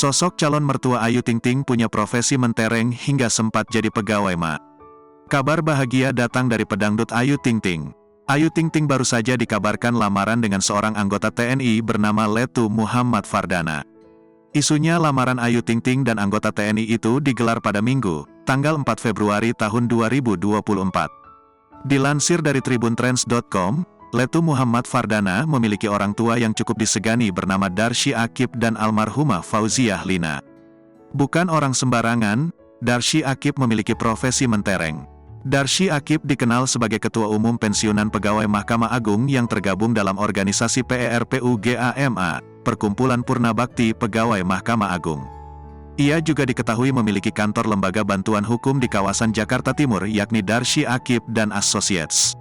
Sosok calon mertua Ayu Ting Ting punya profesi mentereng hingga sempat jadi pegawai mak. Kabar bahagia datang dari pedangdut Ayu Ting Ting. Ayu Ting Ting baru saja dikabarkan lamaran dengan seorang anggota TNI bernama Letu Muhammad Fardana. Isunya lamaran Ayu Ting Ting dan anggota TNI itu digelar pada Minggu, tanggal 4 Februari tahun 2024. Dilansir dari tribuntrends.com, Letu Muhammad Fardana memiliki orang tua yang cukup disegani bernama Darsy Akib dan almarhumah Fauziah Lina. Bukan orang sembarangan, Darsy Akib memiliki profesi mentereng. Darsy Akib dikenal sebagai Ketua Umum Pensiunan Pegawai Mahkamah Agung yang tergabung dalam organisasi PERPUGAMA, Perkumpulan Purnabakti Pegawai Mahkamah Agung. Ia juga diketahui memiliki kantor lembaga bantuan hukum di kawasan Jakarta Timur yakni Darsy Akib dan Associates.